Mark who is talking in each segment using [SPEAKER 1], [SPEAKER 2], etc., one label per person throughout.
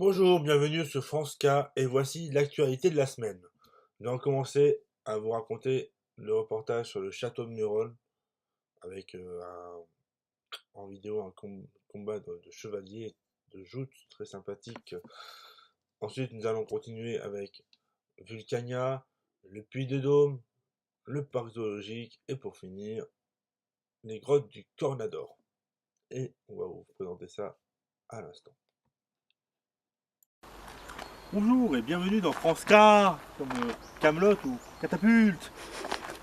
[SPEAKER 1] Bonjour, bienvenue sur France K et voici l'actualité de la semaine. Nous allons commencer à vous raconter le reportage sur le château de Murol avec en vidéo un combat de chevaliers, de joutes très sympathique. Ensuite, nous allons continuer avec Vulcania, le Puy de Dôme, le parc zoologique et pour finir, les grottes du Cornador. Et on va vous présenter ça à l'instant. Bonjour et bienvenue dans France Car, comme Camelot ou Catapulte.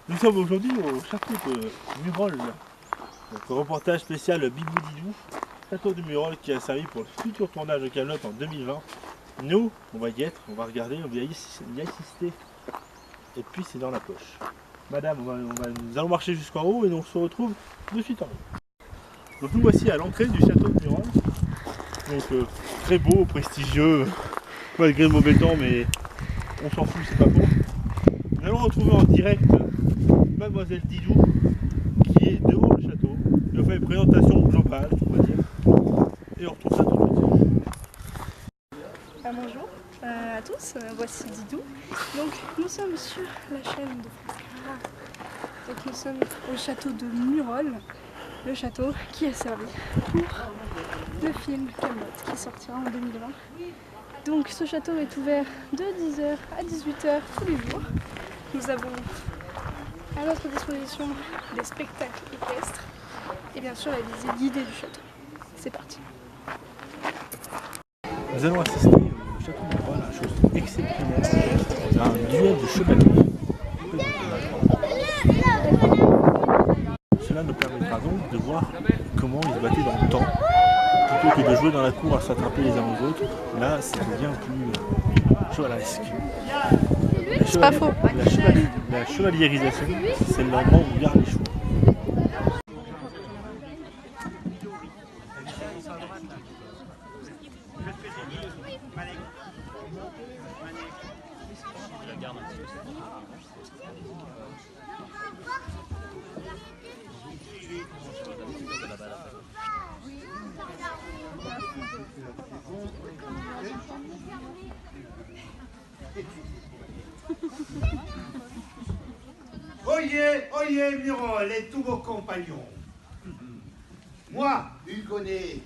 [SPEAKER 1] Nous sommes aujourd'hui au château de Murol. Donc reportage spécial Bibou Didou, château de Murol qui a servi pour le futur tournage de Camelot en 2020. Nous, on va y être, on va regarder, on va y assister. Et puis c'est dans la poche. Madame, nous allons marcher jusqu'en haut et on se retrouve de suite en haut. Donc nous voici à l'entrée du château de Murol. Donc très beau, prestigieux. Malgré le mauvais temps, mais on s'en fout, c'est pas bon. Nous allons retrouver en direct Mademoiselle Didou, qui est devant le château. Elle nous fait une présentation globale, on va dire. Et on retrouve ça tout de suite.
[SPEAKER 2] Bonjour à tous, voici Didou. Donc nous sommes sur la chaîne de France Car. Donc nous sommes au château de Murol, le château qui a servi pour le film Camelot qui sortira en 2020. Donc ce château est ouvert de 10h à 18h tous les jours. Nous avons à notre disposition des spectacles équestres et bien sûr la visite guidée du château. C'est parti.
[SPEAKER 1] Nous allons assister au château de Murol à une chose exceptionnelle, à un duel de chevaliers. Cela nous permettra donc de voir comment ils se battaient dans le temps. Plutôt que de jouer dans la cour à s'attraper les uns aux autres, là c'est bien plus chevaleresque.
[SPEAKER 2] C'est pas faux.
[SPEAKER 1] La chevaliérisation, c'est l'endroit où on garde les chevaux.
[SPEAKER 3] Oyez, oyez, Murol et tous vos compagnons. Moi, Hugonnet,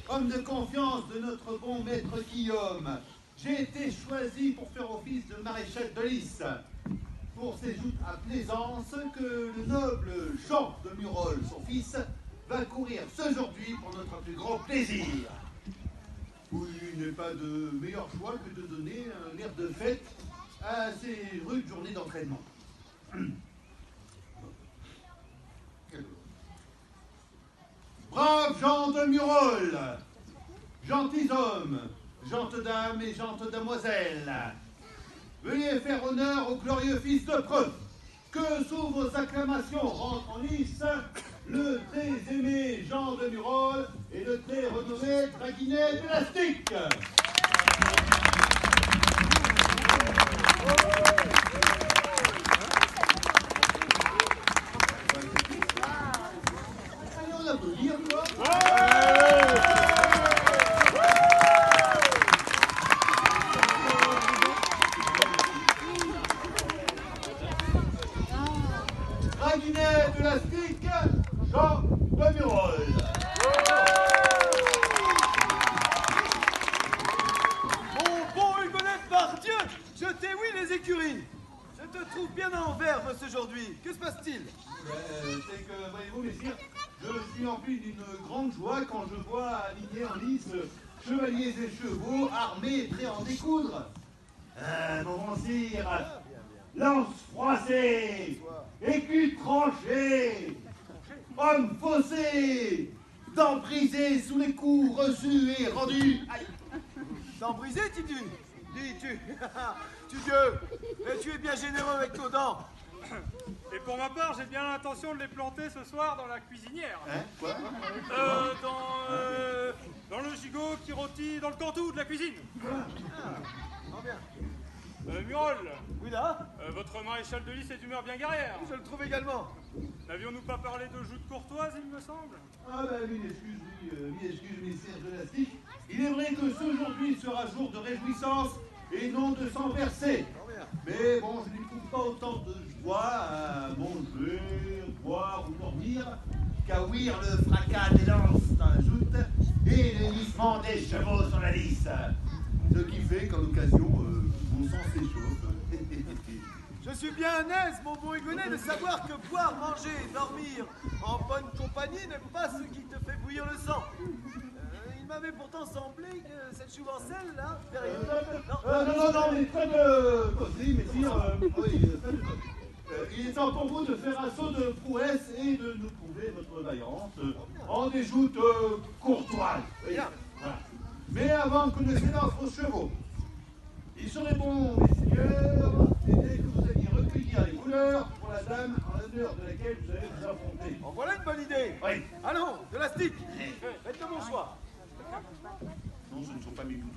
[SPEAKER 3] homme de confiance de notre bon maître Guillaume, j'ai été choisi pour faire office de maréchal de Lys, pour ces joutes à Plaisance que le noble Jean de Murol, son fils, va courir aujourd'hui pour notre plus grand plaisir. Oui, il n'est pas de meilleur choix que de donner un air de fête à ces rudes journées d'entraînement. Braves gens de Murol, gentilshommes, gentes dames et gentes demoiselles, veuillez faire honneur au glorieux fils de Preux, que sous vos acclamations rentre en lice le très aimé Jean de Murol et le très renommé Draguinet d'élastique. On applaudit, quoi. Draguinet d'élastique, Jean de Murol.
[SPEAKER 4] Bon Hugonnet, par Dieu, je t'ai oui les écuries. Je te trouve bien en verve aujourd'hui. Que se passe-t-il?
[SPEAKER 3] C'est que, voyez-vous, messieurs, je suis empli d'une grande joie quand je vois aligner en lice chevaliers et chevaux armés et prêts à en découdre. Mon bon sire, lance froissée, écu tranché, homme faussé, dents brisées sous les coups reçus et rendus. Aïe.
[SPEAKER 4] Dents brisées, dis-tu? Tu Dieu, et tu es bien généreux avec nos dents.
[SPEAKER 5] Et pour ma part, j'ai bien l'intention de les planter ce soir dans la cuisinière.
[SPEAKER 3] Hein? Quoi?
[SPEAKER 5] Dans le gigot qui rôtit dans le cantou de la cuisine.
[SPEAKER 4] Ah, bien.
[SPEAKER 5] Murol,
[SPEAKER 4] Oui là,
[SPEAKER 5] votre maréchal de Lys est d'humeur bien guerrière.
[SPEAKER 4] je le trouve également.
[SPEAKER 5] N'avions-nous pas parlé de joutes courtoises, il me semble?
[SPEAKER 3] Ah ben, mille excuses, messire de l'élastique. Il est vrai que ce aujourd'hui sera jour de réjouissance et non de sang versé. Mais bon, je n'y trouve pas autant de joie à manger, boire ou dormir qu'à ouïr le fracas des lances dans la joute et le hennissement des chevaux sur la lisse. Ce qui fait qu'en occasion, mon sang s'échauffe.
[SPEAKER 4] Je suis bien à l'aise, mon bon Hugonnet, de savoir que boire, manger et dormir en bonne compagnie n'est pas ce qui te fait bouillir le sang. Il m'avait pourtant semblé que cette chouvancelle, là,
[SPEAKER 3] Non, mais pas de causerie, messire. Oui, pas de causerie. Il est temps pour vous de faire un saut de prouesse et de nous prouver votre vaillance en des joutes courtoises. Oui, voilà. Mais avant que ne s'élancent vos chevaux, il serait bon, messieurs, dès que vous alliez recueillir les couleurs pour la dame en l'honneur de laquelle vous allez vous affronter.
[SPEAKER 4] En voilà une bonne idée.
[SPEAKER 3] Oui.
[SPEAKER 4] Allons, de la stick. Faites de mon choix.
[SPEAKER 3] Non, ce ne sont pas mes doudous.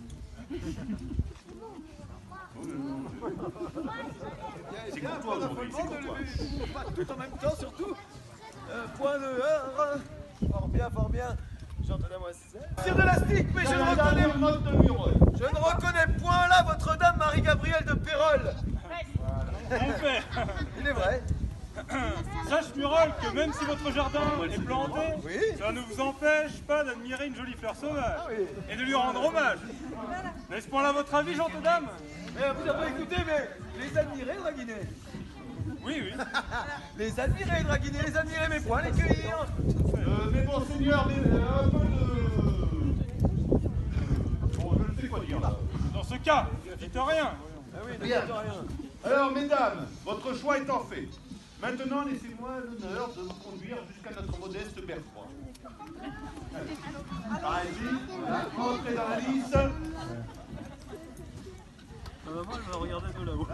[SPEAKER 3] C'est
[SPEAKER 4] Bien,
[SPEAKER 3] courtois
[SPEAKER 4] pas
[SPEAKER 3] aujourd'hui,
[SPEAKER 4] d'affolement,
[SPEAKER 3] c'est courtois.
[SPEAKER 4] ne levez pas tout en même temps, surtout. Point de heure. Fort bien, fort bien. J'entends la moisselle. Tire de la stick, mais je ne reconnais point là votre dame Marie-Gabrielle de Pérol.
[SPEAKER 5] Mon père,
[SPEAKER 4] Il est vrai.
[SPEAKER 5] sache Murol que même si votre jardin est planté,
[SPEAKER 4] Oui.
[SPEAKER 5] ça ne vous empêche pas d'admirer une jolie fleur sauvage
[SPEAKER 4] oui.
[SPEAKER 5] et de lui rendre hommage. N'est-ce point là votre avis, gentille dame?
[SPEAKER 4] Mais vous avez écouté, mais les admirer, Draguinet.
[SPEAKER 5] Oui, oui.
[SPEAKER 4] Les admirer, Draguinet, les admirer, mais point les cueillir.
[SPEAKER 3] Mais bon, seigneur, un peu de... Bon, je ne sais quoi dire là.
[SPEAKER 5] Dans ce cas, ne dites rien.
[SPEAKER 4] Ah oui, ne
[SPEAKER 3] Bien.
[SPEAKER 4] dites rien.
[SPEAKER 3] Alors, mesdames, votre choix étant fait, maintenant laissez-moi l'honneur de vous conduire jusqu'à notre modeste beffroi. Allez-y, voilà, entrez dans la liste.
[SPEAKER 5] Maman, elle va regarder de là-haut.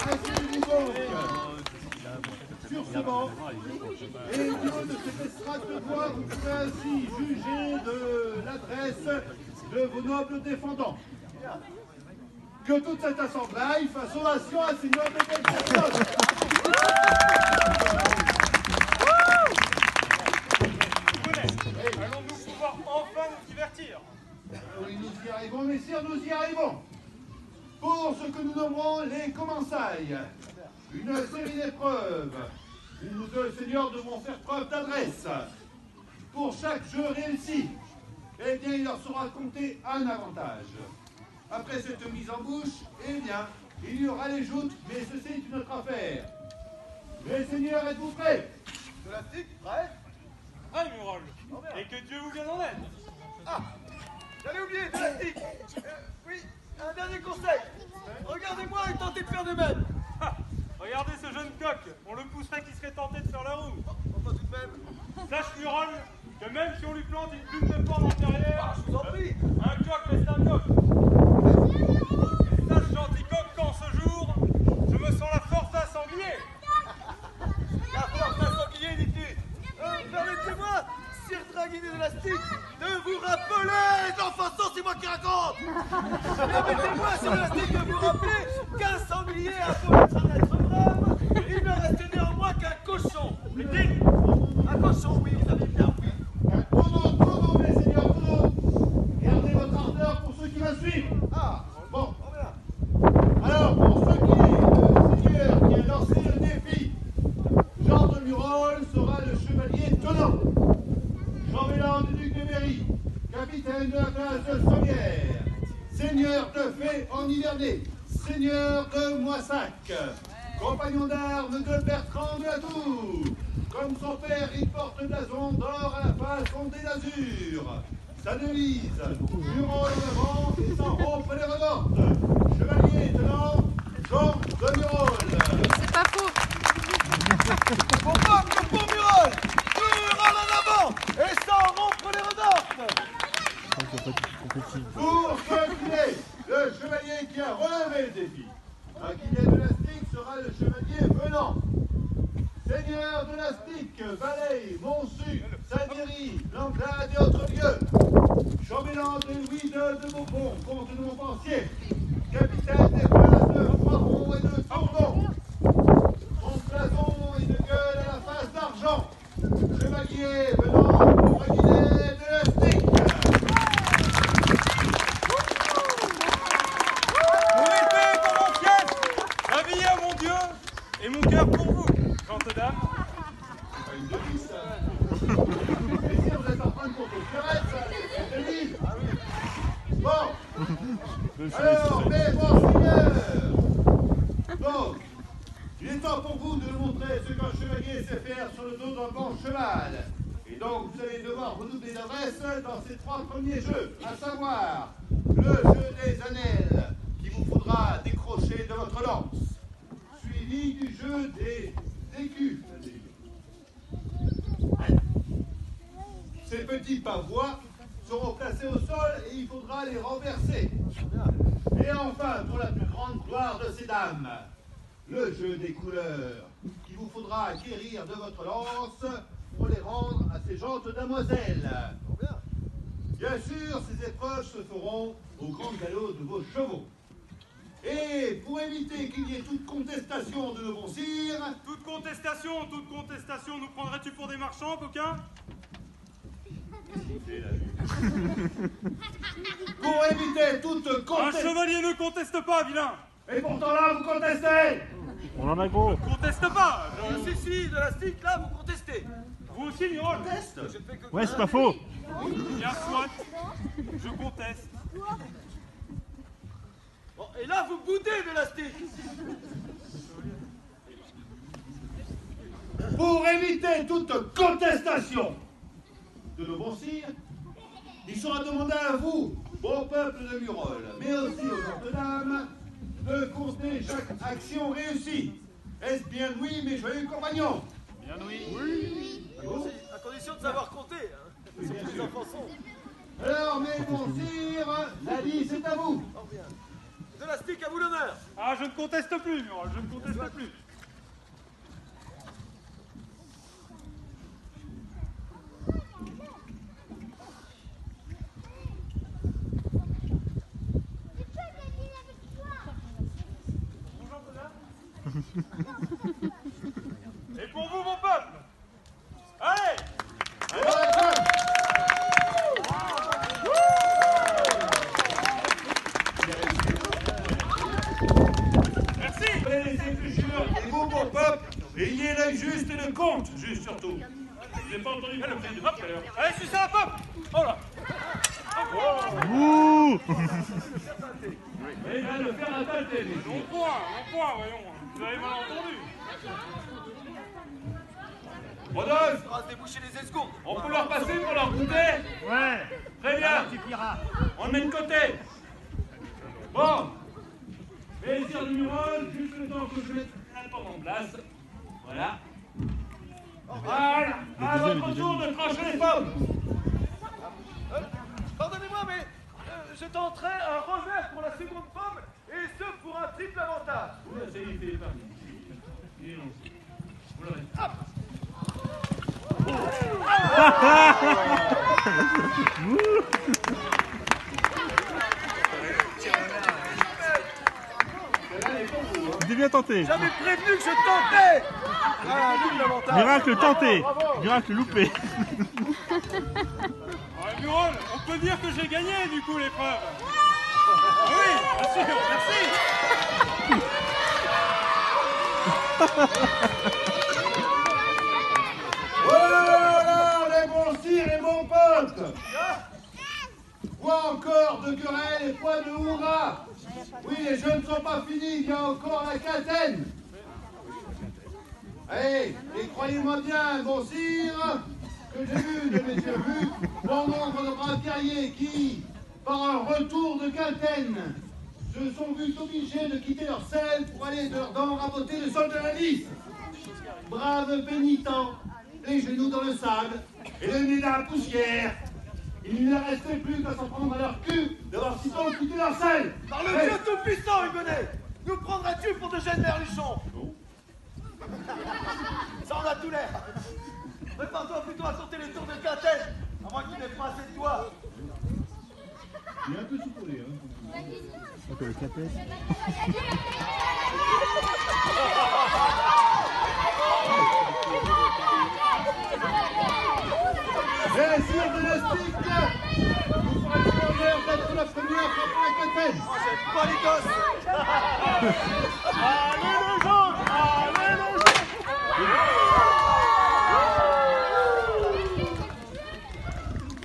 [SPEAKER 3] Asseyez-vous donc sur ce banc. Et au niveau de cette estrade de bois, vous pouvez ainsi juger de l'adresse de vos nobles défendants. Que toute cette assemblée fasse ovation à ces nobles belles personnes.
[SPEAKER 5] Allons-nous pouvoir enfin nous divertir?
[SPEAKER 3] Oui, nous y arrivons, messieurs, nous y arrivons. Pour ce que nous nommerons les commensailles, une série d'épreuves où nous, seigneurs, devront faire preuve d'adresse. Pour chaque jeu réussi, eh bien, il leur sera compté un avantage. Après cette mise en bouche, eh bien, il y aura les joutes, mais ceci est une autre affaire. Les seigneurs, êtes-vous prêts?
[SPEAKER 4] De la stick, prêt?
[SPEAKER 5] Aïe, Murol. Et que Dieu vous vienne en aide.
[SPEAKER 4] Ah, j'allais oublier, de la stick. Oui, un dernier conseil. Regardez-moi et tentez de faire de même.
[SPEAKER 5] Ah, regardez ce jeune coq. On le pousserait qu'il serait tenté de faire la roue.
[SPEAKER 4] Enfin, tout de même.
[SPEAKER 5] Sache, Murol, que même si on lui plante une plume de porc antérieure,
[SPEAKER 4] Je vous en prie.
[SPEAKER 5] un coq reste un coq. Et sache, gentil coq, qu'en ce jour, je me sens la force d'un sanglier.
[SPEAKER 4] La force d'un sanglier, dis-tu. Permettez-moi, sire Draguinet de la stick, de vous rappeler, les enfants, c'est moi qui raconte. Permettez-moi, sire de la stick, de vous rappeler qu'un sanglier a beau être un être brave, il ne reste néanmoins qu'un cochon. Un cochon, oui, vous avez bien compris.
[SPEAKER 3] Tout, mes seigneurs, tout. Gardez votre ardeur pour ceux qui va suivre.
[SPEAKER 4] Ah,
[SPEAKER 3] Bon.
[SPEAKER 4] on verra.
[SPEAKER 3] Alors, pour ce qui est le seigneur qui a lancé le défi, Jean de Murol sera le chevalier tenant. Jean-Mélan du duc de Berry, capitaine de la classe de Sommières, seigneur de Fay en Nivernais, seigneur de Moissac, compagnon d'armes de Bertrand de la Tour. Comme son père, il porte le blason d'or à la face fondée d'azur. Sa devise, Murol en avant et sans rompre les rebordes. Chevalier tenant, Jean de Murol.
[SPEAKER 2] C'est pas faux.
[SPEAKER 4] Pour battre pour Murol, Murol en avant, et sans rompre les redortes.
[SPEAKER 3] Pour ce qui est, le chevalier qui a relevé le défi. Draguinet de la Stick sera le chevalier venant. Seigneur de la Stick, Valais, Montsu, Salmieri, Langlade et autres lieux. Chambellan de Louis II de Beaupont, comte de Montpensier. Capitaine des places de Poiron et de Tourdon. Son blason et de gueule à la face Alors, mes bons seigneurs, donc, il est temps pour vous de nous montrer ce qu'un chevalier sait faire sur le dos d'un bon cheval. Et donc, vous allez devoir redoubler d'adresse dans ces 3 premiers jeux, à savoir le jeu des annels, qui vous faudra décrocher de votre lance, suivi du jeu des écus. Ces petits pavois seront placés au sol et il faudra les renverser. Et enfin, pour la plus grande gloire de ces dames, le jeu des couleurs, qu'il vous faudra acquérir de votre lance pour les rendre à ces gentes damoiselles. Bien sûr, ces épreuves se feront au grand galop de vos chevaux. Et pour éviter qu'il y ait toute contestation de nos bons sires...
[SPEAKER 5] Toute contestation, nous prendrais-tu pour des marchands, coquin?
[SPEAKER 3] Pour éviter toute
[SPEAKER 5] Un
[SPEAKER 3] contestation...
[SPEAKER 5] chevalier ne conteste pas, vilain!
[SPEAKER 3] Et pourtant là, vous contestez!
[SPEAKER 1] On en a gros.
[SPEAKER 5] Conteste pas!
[SPEAKER 4] Si, de la stick, là, vous contestez.
[SPEAKER 5] Vous aussi, Mirol?
[SPEAKER 4] Je ne fais que...
[SPEAKER 1] Ouais, c'est pas faux.
[SPEAKER 5] Bien soit, je conteste.
[SPEAKER 4] Bon, et là, vous boudez de la stick.
[SPEAKER 3] Pour éviter toute contestation de nos bons sires, il sera demandé à vous, bon peuple de Murol, mais aussi aux autres dames, de compter chaque action réussie. Est-ce bien oui, mes joyeux compagnons?
[SPEAKER 5] Bien oui.
[SPEAKER 4] À condition de savoir compter. Hein. Surtout les enfants sont.
[SPEAKER 3] Alors, mes bons sires, la liste est à vous.
[SPEAKER 4] Oh, bien. De la stick, à vous l'honneur.
[SPEAKER 5] Ah, je ne conteste plus, Mirol, je ne conteste plus. Et pour vous, mon peuple, allez! Merci!
[SPEAKER 3] Les épluchures et vous, bon peuple, ayez l'œil juste et le compte juste surtout.
[SPEAKER 5] J'ai pas entendu le prix de tout à l'heure. Allez, c'est ça, peuple! Oh là!
[SPEAKER 1] Ouh.
[SPEAKER 3] Et va le faire à tâter,
[SPEAKER 5] Mon point, voyons. Vous avez mal entendu.
[SPEAKER 3] Rodolphe,
[SPEAKER 4] On va se déboucher les escomptes.
[SPEAKER 3] on peut leur passer pour leur goûter?
[SPEAKER 1] Ouais.
[SPEAKER 3] Très bien. On le met de côté. Bon. Messieurs de Murol, juste le temps que je mette la porte en place. Voilà. Voilà. À votre tour de trancher les pommes.
[SPEAKER 4] Pardonnez-moi, mais je tenterai un revers pour la seconde pomme, et ce pour un triple avantage.
[SPEAKER 3] Ça y est, c'est parti. Et non. Vous l'aurez. Hop.
[SPEAKER 1] C'était bien tenté.
[SPEAKER 4] J'avais prévenu que je tentais. Ah, double avantage.
[SPEAKER 1] Miracle tenté. Miracle loupé.
[SPEAKER 5] Ouais, Murol, on peut dire que j'ai gagné, du coup, l'épreuve. Ah oui, bien sûr, merci.
[SPEAKER 3] Voilà, les bons sires et bons potes. Quoi encore de querelle et point de hurrah. Oui, les jeux ne sont pas finis, il y a encore la quintaine. Allez, et croyez-moi bien, bon sire, que j'ai vu de mes yeux vus, bon nombre de braves guerriers qui, par un retour de quintaine, se sont vus obligés de quitter leur selle pour aller de leurs dents raboter le sol de la liste. Braves pénitents, les genoux dans le sable et le nez dans la poussière. Il ne leur restait plus qu'à s'en prendre à leur cul d'avoir si tôt quitté leur selle.
[SPEAKER 4] Par le Dieu tout-puissant, Hugonnet, nous prendras-tu pour de jeunes merluchons?
[SPEAKER 3] Non.
[SPEAKER 4] Ça en a tout l'air. Prépare-toi plutôt à sauter les tours de quintaine, à moins qu'il n'ait pas assez de toi.
[SPEAKER 3] Il est un peu soufflé, hein. Les sires de l'Estique, vous ferez l'honneur d'être la première à frapper la quintaine.
[SPEAKER 4] Oh, j'aime pas les gosses.
[SPEAKER 5] Allez, les gens! Allez, les gens!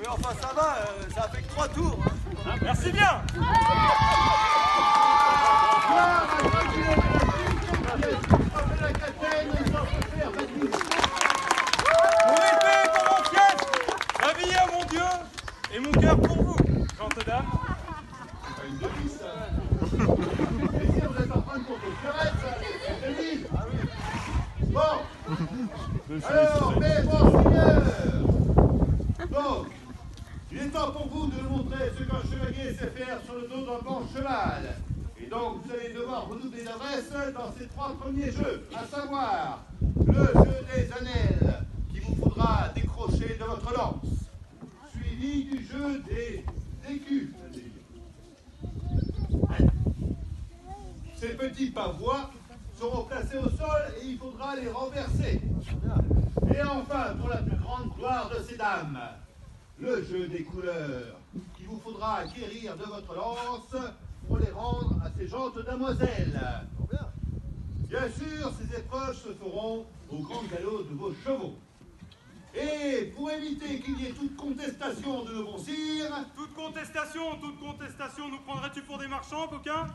[SPEAKER 4] Mais enfin, ça va, ça a fait que 3 tours. Hein.
[SPEAKER 5] Merci bien. Mon épée pour mon fief, ma vie à mon Dieu, et mon cœur pour vous, gentes dames.
[SPEAKER 3] Une devise, ça. Et si vous êtes en train de compter une devise. Bon. Alors, mais bon, seigneur. Donc, il est temps pour vous de montrer ce qu'un chevalier sait faire sur le dos d'un bon cheval. Et donc, vous allez devoir redoubler d'adresse dans ces 3 premiers jeux, à savoir le jeu des annelles, qu'il vous faudra décrocher de votre lance, suivi du jeu des écus. Ces petits pavois seront placés au sol et il faudra les renverser. Et enfin, pour la plus grande gloire de ces dames, le jeu des couleurs, qu'il vous faudra acquérir de votre lance pour les rendre à ces gentes demoiselles. Bien sûr, ces épreuves se feront au grand galop de vos chevaux. Et pour éviter qu'il y ait toute contestation de nos bons sires...
[SPEAKER 5] Toute contestation, nous prendrais-tu pour des marchands, coquin?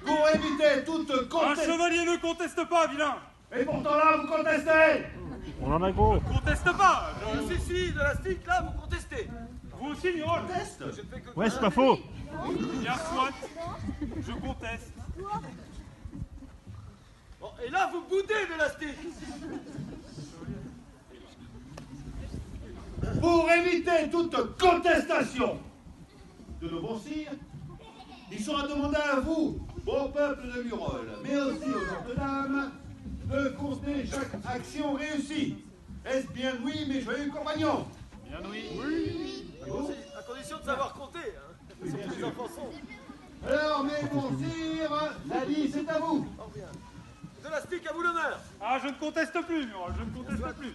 [SPEAKER 3] Pour éviter toute
[SPEAKER 5] Un
[SPEAKER 3] contestation...
[SPEAKER 5] chevalier ne conteste pas, vilain.
[SPEAKER 3] Et pourtant là, vous contestez!
[SPEAKER 1] On en a gros.
[SPEAKER 5] Conteste pas.
[SPEAKER 4] Si, de la stick, là, vous contestez.
[SPEAKER 5] Vous aussi, Murol.
[SPEAKER 1] Ouais, c'est pas faux.
[SPEAKER 5] Bien soit, je conteste.
[SPEAKER 4] Bon, et là, vous boudez de la stick.
[SPEAKER 3] Pour éviter toute contestation de nos bons sires, il sera demandé à vous, au peuple de Murol, mais aussi aux autres dames, de compter chaque action réussie. Est-ce bien oui, mes joyeux compagnons?
[SPEAKER 5] Bien oui.
[SPEAKER 4] À condition de savoir compter. Hein.
[SPEAKER 3] Oui, bien
[SPEAKER 4] Surtout les
[SPEAKER 3] sûr.
[SPEAKER 4] enfants sont.
[SPEAKER 3] Alors, mes bons sires, la liste est à vous.
[SPEAKER 4] Oh, bien. De la stick, à vous l'honneur.
[SPEAKER 5] Ah, je ne conteste plus, Murol, je ne conteste plus.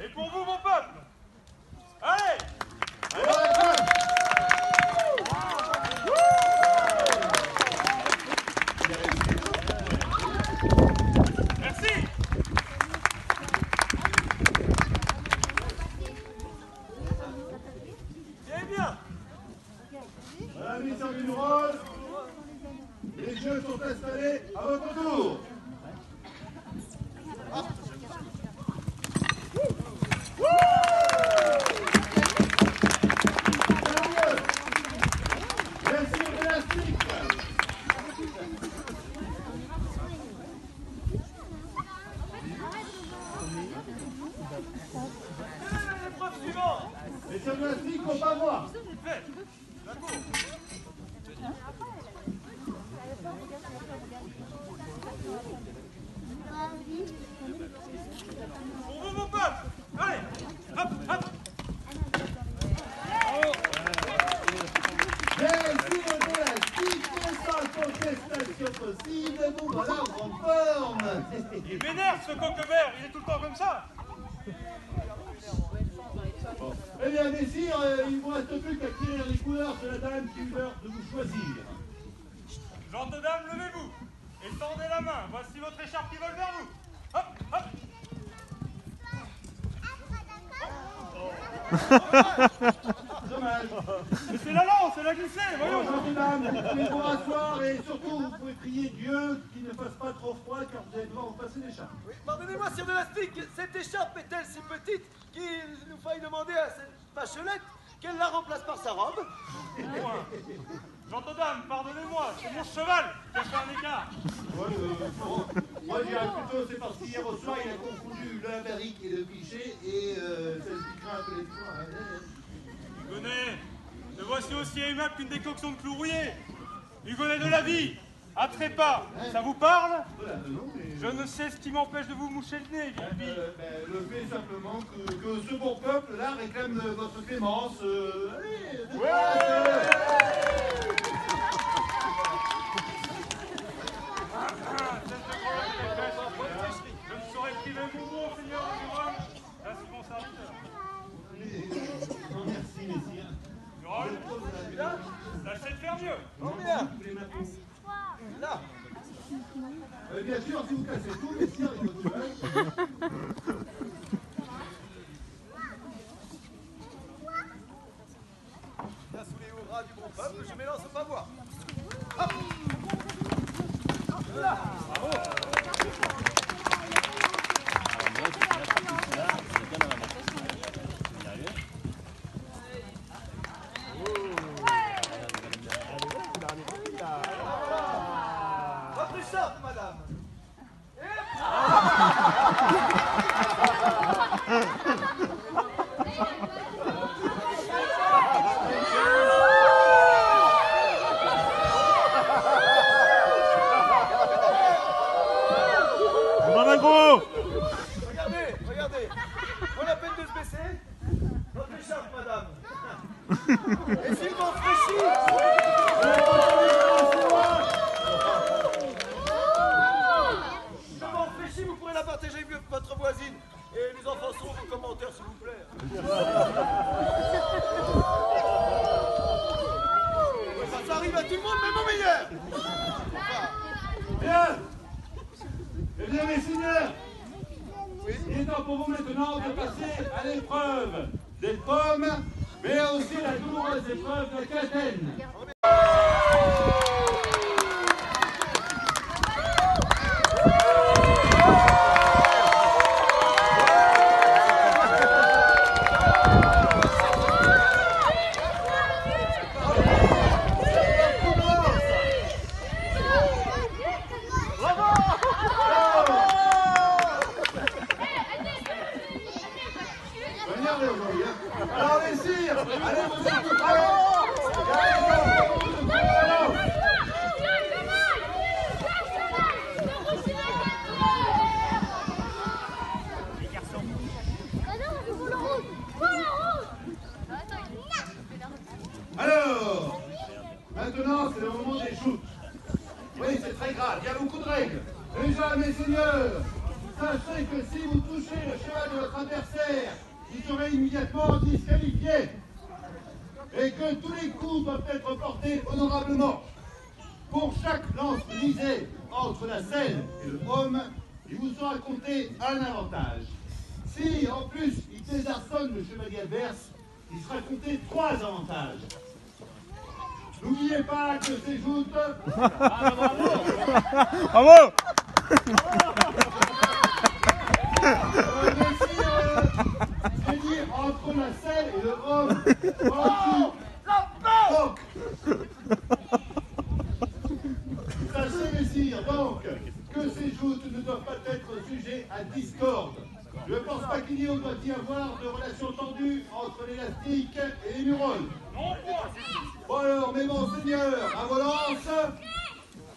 [SPEAKER 5] Et pour vous, mon peuple. Allez.
[SPEAKER 3] Alors, la classe.
[SPEAKER 5] Merci.
[SPEAKER 4] Bien.
[SPEAKER 3] Voilà, messieurs du Murol, les jeux sont installés à votre tour.
[SPEAKER 4] L'épreuve suivante.
[SPEAKER 3] Les gymnastiques au pavois.
[SPEAKER 5] Pour vous, mon peuple. Allez. Hop, hop.
[SPEAKER 3] Mais si le gymnastique est sans contestation possible, vous voilà en grande forme.
[SPEAKER 5] Il m'énerve, ce coquebert. Il est tout le temps comme ça.
[SPEAKER 3] Eh bien, messieurs, il ne vous reste plus qu'à tirer les couleurs de la dame qui eut l'heure de vous choisir.
[SPEAKER 5] Gentes dames, levez-vous et tendez la main. Voici votre écharpe qui vole vers vous. Hop, hop.
[SPEAKER 3] Dommage.
[SPEAKER 5] Mais c'est la lance, elle a glissé, voyons.
[SPEAKER 3] Bonjour, mesdames, vous pouvez vous rasseoir et surtout, vous pouvez prier Dieu qu'il ne fasse pas trop froid car vous allez devoir vous passer l'écharpe.
[SPEAKER 4] Oui, pardonnez-moi, sire de la stick, cette écharpe est-elle si petite qu'il nous faille demander à cette Pachelette qu'elle la remplace par sa robe?
[SPEAKER 5] Gentes dames, pardonnez-moi, c'est mon cheval qui a fait un écart.
[SPEAKER 3] Moi, je dirais plutôt c'est parce qu'hier au soir, il a confondu l'Amérique et le cliché et ça expliquera un peu les points.
[SPEAKER 5] Hugonnet, te voici aussi aimable qu'une décoction de clous rouillés. Hugonnet de la vie, à trépas, ça vous parle?
[SPEAKER 3] Voilà, non, mais...
[SPEAKER 5] Je ne sais ce qui m'empêche de vous moucher le nez, Villepille.
[SPEAKER 3] le fait simplement que ce bon peuple-là réclame votre clémence. Allez, de
[SPEAKER 5] Je ne saurais priver mon mot, seigneur de Rome. Ainsi mon service.
[SPEAKER 3] Non, merci, messire.
[SPEAKER 5] Murol, tâchez de faire mieux.
[SPEAKER 4] Non, bien. Là.
[SPEAKER 3] Bien sûr, si vous cassez tout, messire, avec votre cheval.
[SPEAKER 4] Là, sous les hurrahs du bon peuple, je m'élance pas boire. Hop. Là. Votre écharpe, madame.
[SPEAKER 1] Bravo, gros!
[SPEAKER 4] Regardez, regardez. Pas la peine de se baisser. Votre écharpe, madame. Et s'il m'enfraîchit. Si vous pourrez la partager avec votre voisine. Et les enfants seront vos commentaires, s'il vous plaît. Ça arrive à tout le monde, même au meilleur.
[SPEAKER 3] Bien. Eh bien, mes seigneurs, il est temps pour vous maintenant de passer à l'épreuve des pommes, mais aussi la douloureuse épreuve de Catène. Alors les sires, allez vous occuper. Alors, maintenant c'est le moment des joutes. Oui, c'est très grave, il y a beaucoup de règles. Déjà, mes seigneurs, sachez que si vous touchez le cheval de votre adversaire, il serait immédiatement disqualifié. Et que tous les coups doivent être portés honorablement. Pour chaque lance brisée entre la selle et le homme, il vous sera compté un avantage. Si, en plus, il désarçonne le chevalier adverse, il sera compté 3 avantages. N'oubliez pas que ces joutes...
[SPEAKER 1] Bravo!
[SPEAKER 3] J'ai dit entre la selle et le homme. Donc, sachez, messire, donc, que ces joutes ne doivent pas être sujets à discorde. Je ne pense pas qu'il doit y avoir de relations tendues entre l'élastique et les muroles. Bon alors, mes monseigneurs, à vos lances,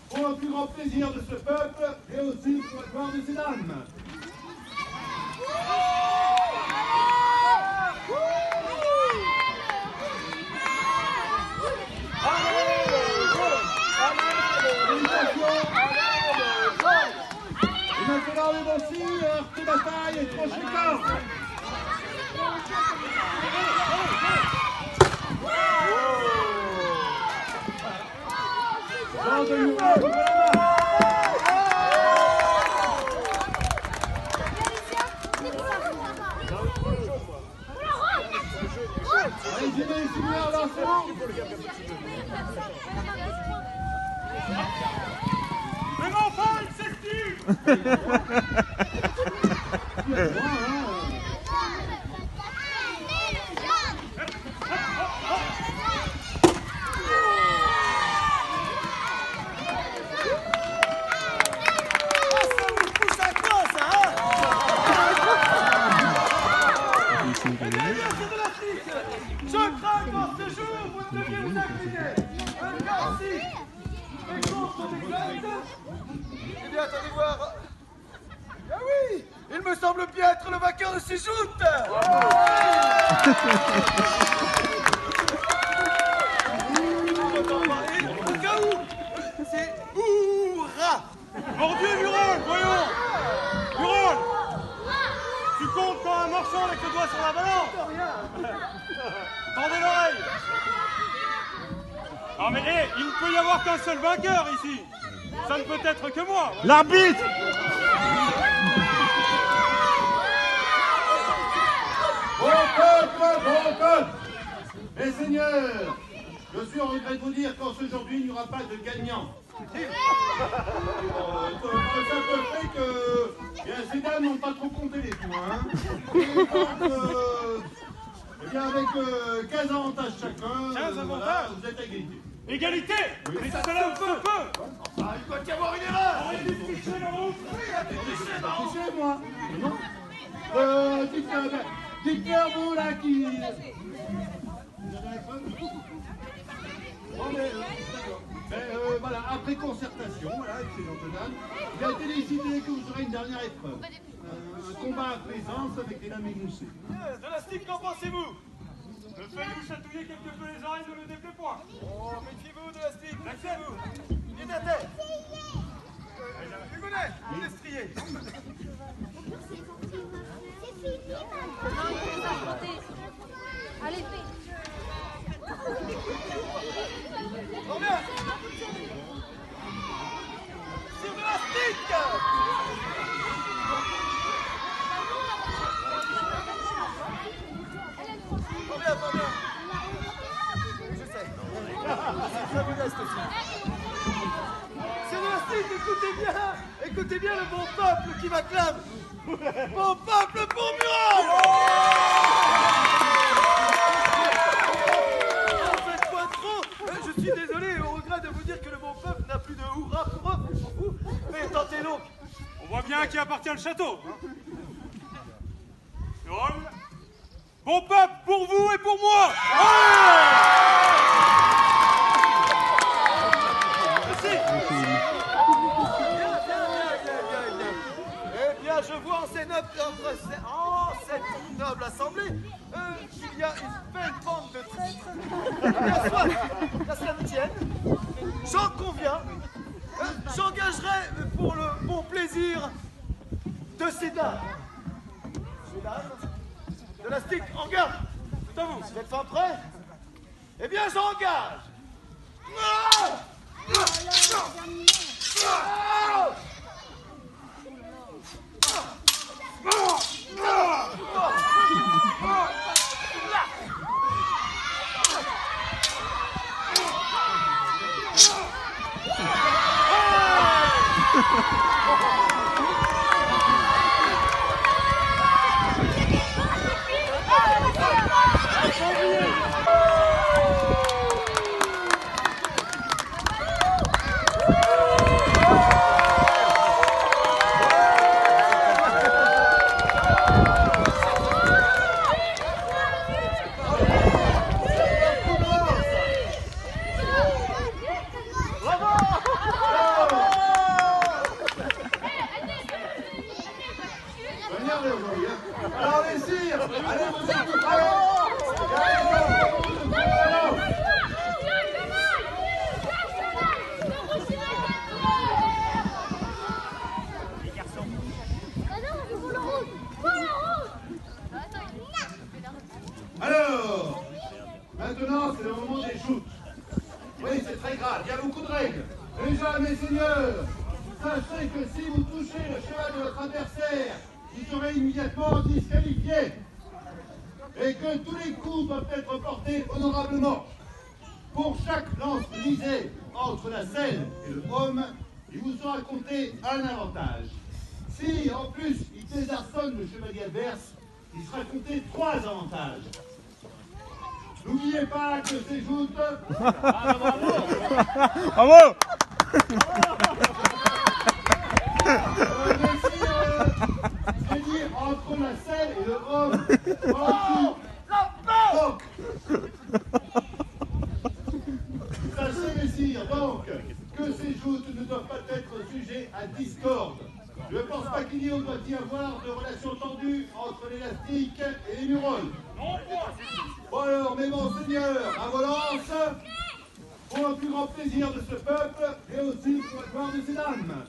[SPEAKER 3] pour le plus grand plaisir de ce peuple et aussi pour la gloire de ces dames. Et maintenant, les voici, leur coup de bataille est trop fréquent. Jean de Murat, allez-y, les seigneurs, lancez-vous.
[SPEAKER 5] Mais enfin, il s'excuse.
[SPEAKER 4] Je crains qu'en ce jour, vous deviez vous incliner. Car si, et contre des plaintes, eh bien, attendez voir. Ah oui, il me semble bien être le vainqueur de ces joutes. Au cas où, c'est hurrah.
[SPEAKER 5] Mordieu, Murol, voyons. Murol, tu comptes quand un morceau marchant avec le doigt sur la balance. Tendez l'oreille. Non mais il ne peut y avoir qu'un seul vainqueur ici. Ça ne peut être que moi.
[SPEAKER 1] L'arbitre!
[SPEAKER 3] Bon peuple! Les seigneurs, je suis en regret de vous dire qu'aujourd'hui, il n'y aura pas de gagnant. Ça peut faire que ces dames n'ont pas trop compté les points. Et donc, eh bien avec 15 avantages chacun,
[SPEAKER 5] 15 avantages
[SPEAKER 3] voilà, vous êtes à égalité.
[SPEAKER 5] Égalité. Mais cela ne peut pas.
[SPEAKER 4] Ah, il doit y avoir une erreur.
[SPEAKER 5] Arrêtez de tricher, Laurent.
[SPEAKER 3] C'est moi. Non. Dites-leur vous là qui... Bon, mais, d'accord. Voilà, après concertation, voilà, excellente dame, il a été décidé que vous aurez une dernière épreuve. Un combat à présence avec les dames émoussées.
[SPEAKER 5] De la stick, qu'en pensez-vous? Ne faites-vous chatouiller quelque peu les oreilles, ne le déplaît point.
[SPEAKER 4] Oh, méfiez-vous de la stick.
[SPEAKER 5] Méfiez-vous.
[SPEAKER 4] Il est à terre. Hugonnet, il est strié.
[SPEAKER 2] Allez,
[SPEAKER 4] Oh bien. Sur de la stick. Oh bien, oh bien. Je sais. C'est très modeste aussi. C'est de la stick, écoutez bien le bon peuple qui m'acclame. Bon peuple pour Mural. Faites pas trop. Je suis désolé et au regret de vous dire que le bon peuple n'a plus de hurrah pour vous. Mais tentez donc.
[SPEAKER 5] On voit bien à qui appartient le château. Drôle. Bon peuple, pour vous et pour moi.
[SPEAKER 4] Merci. Eh bien, je vois en cette noble assemblée qu'il y a une belle bande de traîtres. Bien soit, qu'à cela ne tienne, j'en conviens, j'engagerai pour le bon plaisir de ces dames. Ces dames de la stick, en garde. Tout à vous. Vous êtes fin prêts? Eh bien, j'engage. Alors les sires, allez vous occuper. Alors, maintenant c'est le moment des shoots. Oui, c'est très grave, il y a beaucoup de règles. Déjà, mes seigneurs, sachez que si vous touchez le cheval de votre adversaire, vous serez immédiatement disqualifié. Et que tous les coups doivent être portés honorablement. Pour chaque lance brisée entre la selle et le homme, il vous sera compté un avantage. Si, en plus, il désarçonne le chevalier adverse, il sera compté 3 avantages. N'oubliez pas que ces joutes... Ah, bravo!
[SPEAKER 1] Bravo!
[SPEAKER 3] J'ai dit entre la selle et le homme. Donc, sachez, messire, donc, que ces joutes ne doivent pas être sujets à discorde. Je ne pense pas qu'il doit y avoir de relations tendues entre l'élastique et les muroles. Bon alors, mes bons seigneurs, à vos lances, pour le plus grand plaisir de ce peuple et aussi pour la gloire de ces dames.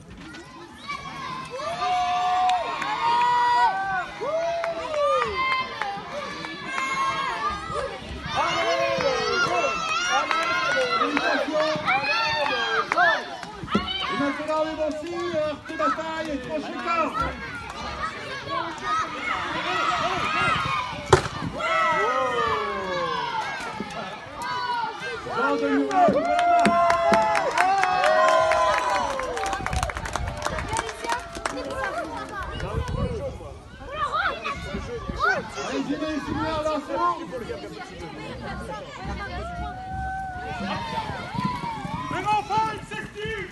[SPEAKER 2] Allez
[SPEAKER 3] enlève aussi, heurte la taille et tranche les corps. Jean de Murat, ouvrez la main. Allez, j'y vais, ici, là, c'est bon.
[SPEAKER 5] Mais mon frère, il s'excuse.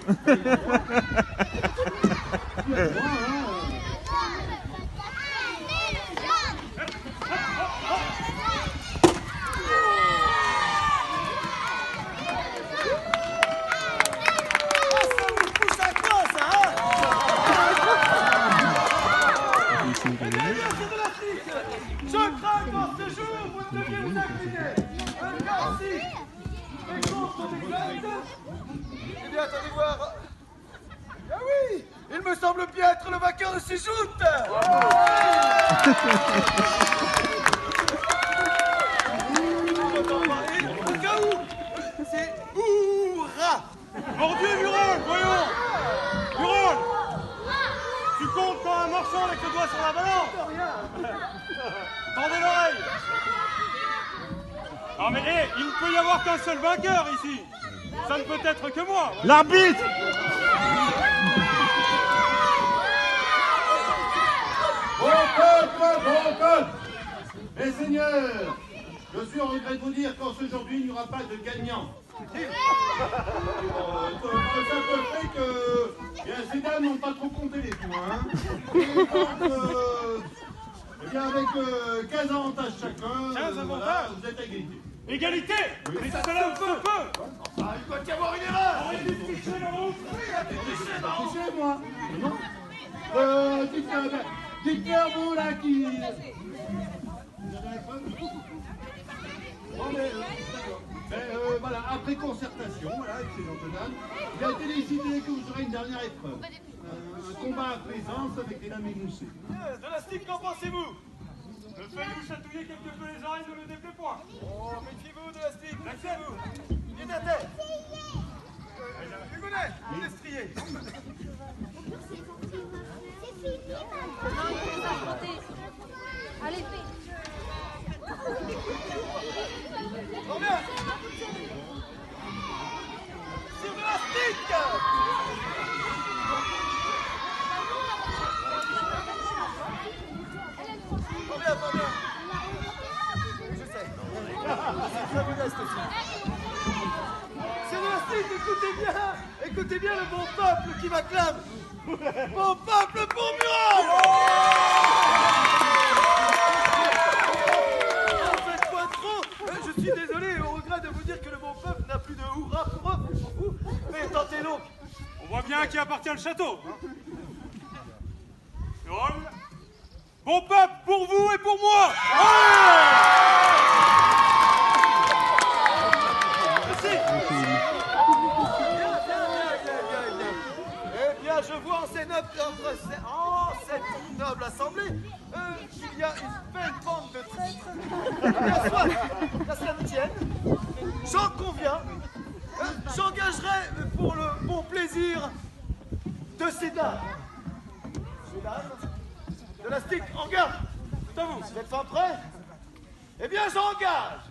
[SPEAKER 4] Je crains qu'en ce jour, vous deviez vous incliner. Car si les comptes sont exacts, eh bien, attendez voir. Ah oui, il me semble bien être le vainqueur de ces joutes. Au cas où, c'est Hurrah.
[SPEAKER 5] Mordieu, Murol, voyons. Murol, tu comptes quand un marchand avec le doigt sur la balance. Tendez l'oreille. Non mais il ne peut y avoir qu'un seul vainqueur ici. Ça ne peut être que moi.
[SPEAKER 1] L'arbitre!
[SPEAKER 3] Bon code. Les seigneurs, je suis en regret de vous dire qu'aujourd'hui, il n'y aura pas de gagnant. Ça peut faire que ces dames n'ont pas trop compté les points. Et donc, eh bien, avec 15 avantages chacun,
[SPEAKER 5] 15 avantages
[SPEAKER 3] voilà, vous êtes à égalité.
[SPEAKER 5] Égalité. Mais cela ne peut pas.
[SPEAKER 4] Ah, il doit y avoir une erreur.
[SPEAKER 5] Arrêtez de tricher, Laurent.
[SPEAKER 3] Chez moi. Non. Petite Boula qui... Bon, mais, d'accord. Voilà, après concertation, voilà, avec ces gens de dames, il a été décidé que vous aurez une dernière épreuve. Un combat à présence avec des dames émoussées.
[SPEAKER 5] De la stick, qu'en pensez-vous? Ne faites-vous chatouiller quelque peu les oreilles, ne le déplaît point.
[SPEAKER 4] Oh, méfiez-vous de la stick, méfiez-vous. Il est à terre. Hugonnet, il est strié.
[SPEAKER 6] Allez, fais.
[SPEAKER 4] Trop bien. Sur de la stick. Trop bien, trop bien. Je sais. C'est très modeste aussi. C'est de la stick, écoutez bien le bon peuple qui m'acclame. Bon peuple pour Murat. Faites pas trop. Je suis désolé et au regret de vous dire que le bon peuple n'a plus de hurrah pour eux. Mais tentez donc.
[SPEAKER 5] On voit bien à qui appartient le château. Murol, bon peuple pour vous et pour moi.
[SPEAKER 4] Merci. Eh bien, je vois en cette noble assemblée qu'il y a une belle bande de traîtres. Bien soit, qu'à cela ne tienne, j'en conviens, j'engagerai pour le bon plaisir de ces dames. Ces dames de la stick, en garde. Tout à vous. Vous êtes fin prêts? Eh bien, j'engage.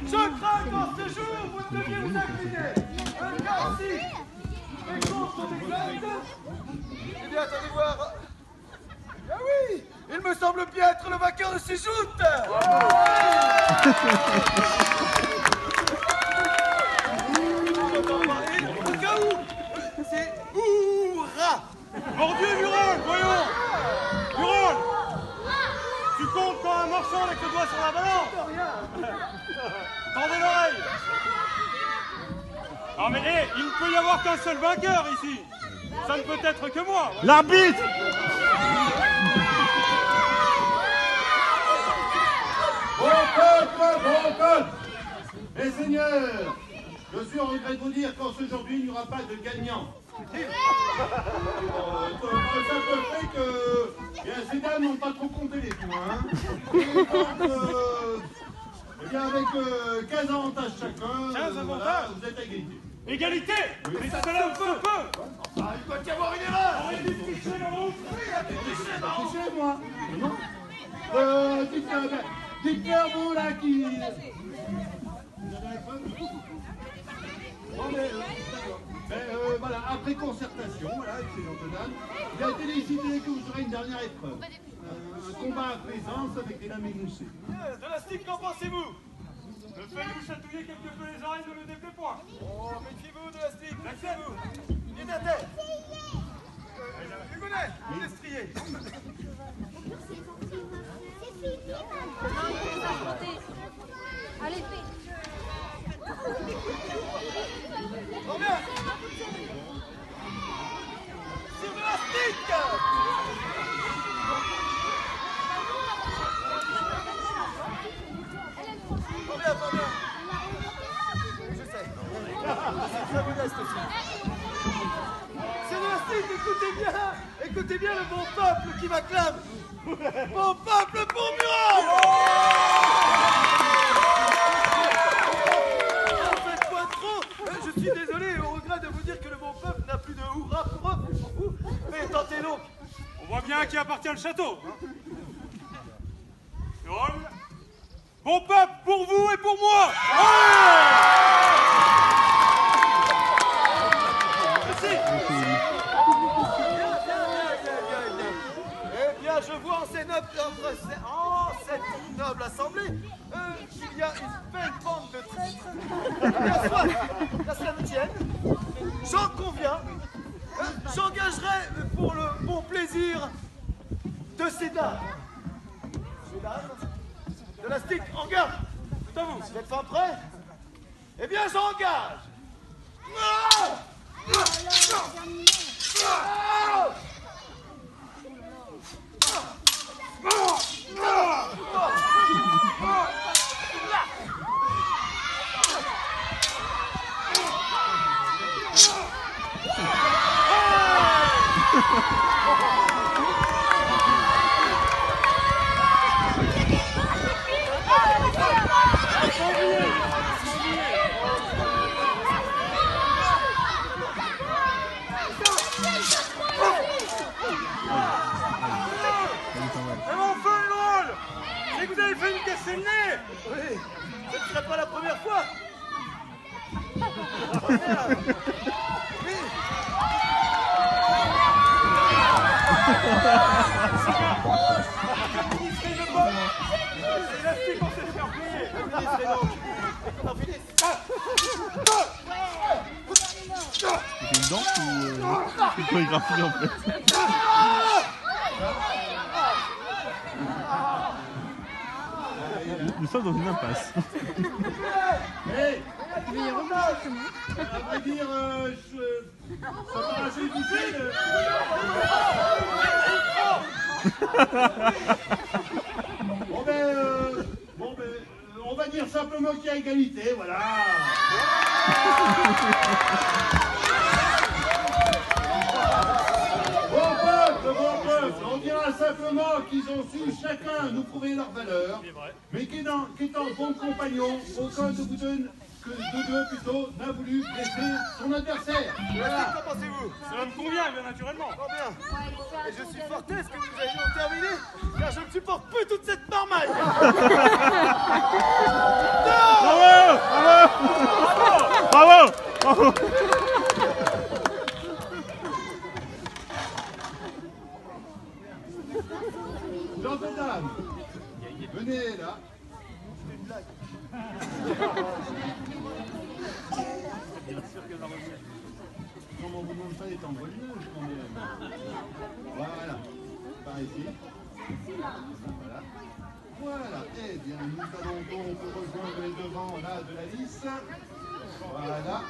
[SPEAKER 4] Je crains qu'en ce jour, vous deviez vous incliner. Car si les comptes sont exacts, eh bien, attendez voir. Ah oui, il me semble bien être le vainqueur de ces joutes. Au cas où, c'est Hurrah.
[SPEAKER 5] Mordieu, Murol, voyons. Murol, tu comptes quand un marchant avec le doigt sur la balance. Tendez l'oreille. Non mais il ne peut y avoir qu'un seul vainqueur ici. Ça ne peut être que moi.
[SPEAKER 1] L'arbitre!
[SPEAKER 3] Bon peuple! Les seigneurs, je suis en regret de vous dire qu'aujourd'hui, il n'y aura pas de gagnant. Ça peut faire que ces dames n'ont pas trop compté les points. Et donc, eh bien, avec 15 avantages chacun,
[SPEAKER 5] 15 avantages,
[SPEAKER 3] voilà, vous êtes à égalité.
[SPEAKER 5] Égalité. Mais cela ne peut pas.
[SPEAKER 3] Ah, il doit y avoir une erreur.
[SPEAKER 5] Arrêtez de tricher, Laurent.
[SPEAKER 3] Chez moi. Dites-leur, vous là qui... Bon, mais, d'accord. Mais voilà, après concertation, voilà, avec ces gentlemen, il a été décidé que vous aurez une dernière épreuve. Un combat à présence avec des lames émoussées.
[SPEAKER 5] De la stick, qu'en pensez-vous? Ne faites-vous chatouiller quelque peu les oreilles, ne le déplaît point.
[SPEAKER 4] Oh, méfiez-vous de la stick,
[SPEAKER 5] J'accepte.
[SPEAKER 4] méfiez-vous. Il est à terre. Hugonnet, il est strié.
[SPEAKER 6] Allez, fais.
[SPEAKER 4] Trop bien. Sur de la stick. Trop bien, trop bien. Je sais. C'est très modeste aussi. C'est de la stick, écoutez bien le bon peuple qui m'acclame. Bon peuple pour Mural. En faites point trop. Je suis désolé et au regret de vous dire que le bon peuple n'a plus de hurrah pour eux. Mais tentez donc.
[SPEAKER 5] On voit bien à qui appartient le château. Drôle. Bon peuple, pour vous et pour moi.
[SPEAKER 4] Merci. Eh bien, je vois en cette noble assemblée qu'il y a une belle bande de traîtres. Bien soit, qu'à cela ne tienne, j'en conviens, j'engagerai pour le bon plaisir de ces dames. Ces dames de la stick en garde. Tout à vous. Vous êtes pas prêts? Eh bien, j'engage.
[SPEAKER 5] Mais mon feu, drôle. C'est que vous avez fait une casser le nez.
[SPEAKER 4] Oui, ce ne serait pas la première fois. Oui.
[SPEAKER 5] C'est la stick qu'on sait faire plier.
[SPEAKER 4] Administrez donc. Et qu'on en finisse.
[SPEAKER 1] C'est une danse ou une chorégraphie en fait? Nous sommes dans une impasse.
[SPEAKER 3] Hey, à vrai dire, ça paraît assez difficile. Bon ben, on va dire simplement qu'il y a égalité, voilà. Bon peuple, on dira simplement qu'ils ont su chacun nous prouver leur valeur, mais qu'étant bons compagnons, aucun de vous deux, n'a voulu blesser son adversaire. Voilà.
[SPEAKER 4] Qu'en pensez-vous?
[SPEAKER 5] Cela me convient, bien naturellement.
[SPEAKER 4] Fort bien. Et je suis fort triste que nous ayons terminé, car je ne supporte plus toute cette marmaille.
[SPEAKER 1] Bravo! Bravo! Bravo! Bravo!
[SPEAKER 3] Gentlemen, dames, venez là. Comment vous demande pas d'être en volume quand même. Voilà, par ici. Voilà. Voilà, eh bien, nous allons donc rejoindre les devants là de la liste. Voilà.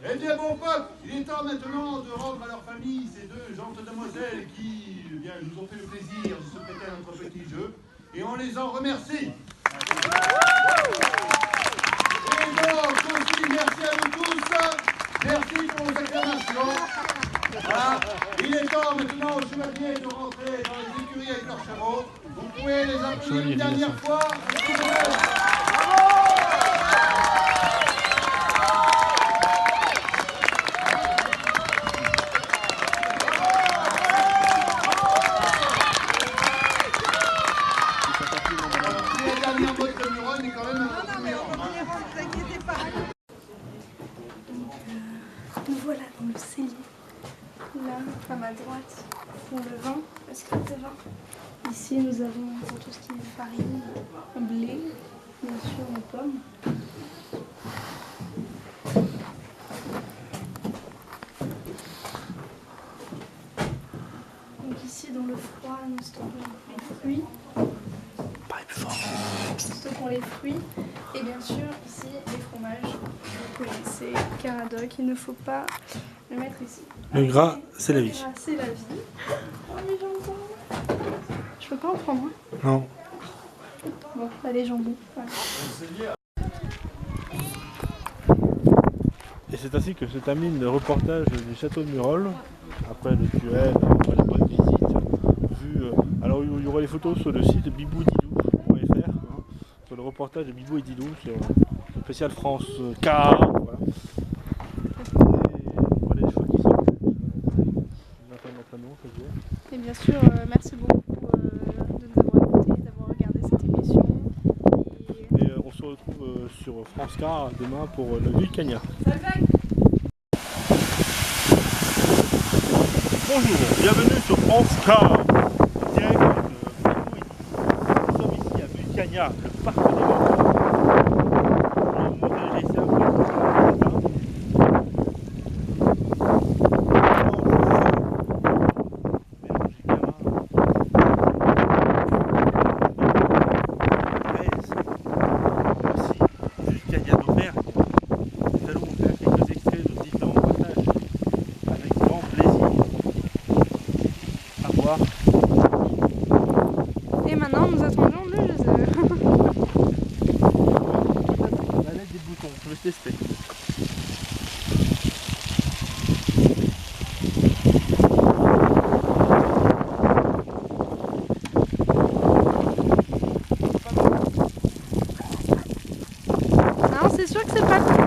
[SPEAKER 3] Eh bien, bon peuple, il est temps maintenant de rendre à leur famille ces deux gentes demoiselles qui, eh bien, nous ont fait le plaisir de se prêter à notre petit jeu. Et on les en remercie. Et donc, aussi, merci à vous tous. Merci pour vos acclamations. Voilà. Il est temps maintenant aux chevaliers de rentrer dans les écuries avec leurs chevaux. Vous pouvez les applaudir une dernière fois. La dernière botte de Muron est quand même un peu meilleure.
[SPEAKER 2] Nous voilà dans le cellier. Là, à ma droite, pour le vin, le script de vin. Ici, nous avons pour tout ce qui est farine, blé, bien sûr, les pommes. Donc ici, dans le froid, nous stockons les fruits. Nous stockons les fruits. Et bien sûr, ici, les fromages. Vous connaissez, Caradoc, il ne faut pas le mettre ici.
[SPEAKER 1] Le gras, c'est la
[SPEAKER 2] Le
[SPEAKER 1] vie.
[SPEAKER 2] gras, c'est la vie. Oh, les jambons. Je peux pas en prendre un.
[SPEAKER 1] Non.
[SPEAKER 2] Bon, bah, les jambons. Voilà.
[SPEAKER 1] Et c'est ainsi que se termine le reportage du château de Murol. Après le duel, après la bonne visite. Alors il y aura les photos sur le site biboudidou.fr, sur le reportage de Bibou et Didou sur le spécial France K. Voilà. Et voilà les choix qui sont.
[SPEAKER 2] Et bien sûr, merci beaucoup de nous avoir écoutés, d'avoir regardé cette émission.
[SPEAKER 1] Et on se retrouve sur France K demain pour le Vulcania. Bonjour, bienvenue sur France K. Direct de Bibou et Didou. Nous sommes ici à Vulcania, le parc des Vents. On va vous montrer les essais un peu ce matin.
[SPEAKER 2] Et maintenant, nous attendons le geyser.
[SPEAKER 1] La lettre des boutons, je vais tester.
[SPEAKER 2] Non, c'est sûr que c'est pas cool.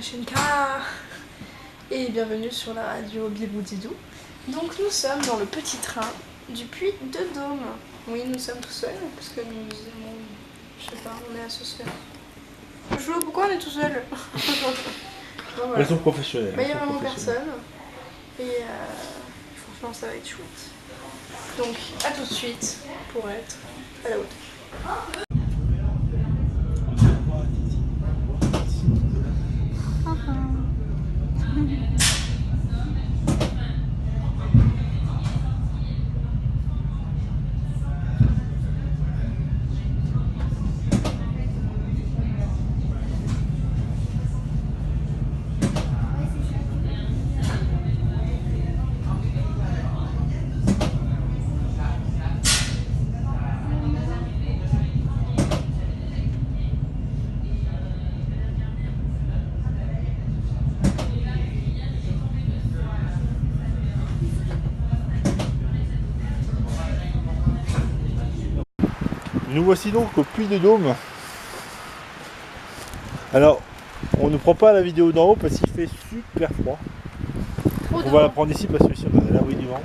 [SPEAKER 2] chaîne Kara et bienvenue sur la radio Biboudidou. Donc nous sommes dans le petit train du Puy de Dôme. Oui, nous sommes tout seuls parce que nous aimons, je sais pas, on est asociaux. Flo, pourquoi on est tout seul? Bon, voilà.
[SPEAKER 1] Elles sont professionnelles.
[SPEAKER 2] Bah, il n'y a vraiment personne et franchement ça va être chouette. Donc à tout de suite pour être à la hauteur.
[SPEAKER 1] Nous voici donc au Puy de Dôme. Alors, on ne prend pas la vidéo d'en haut parce qu'il fait super froid. On va la prendre ici parce que ici on est à l'abri du vent.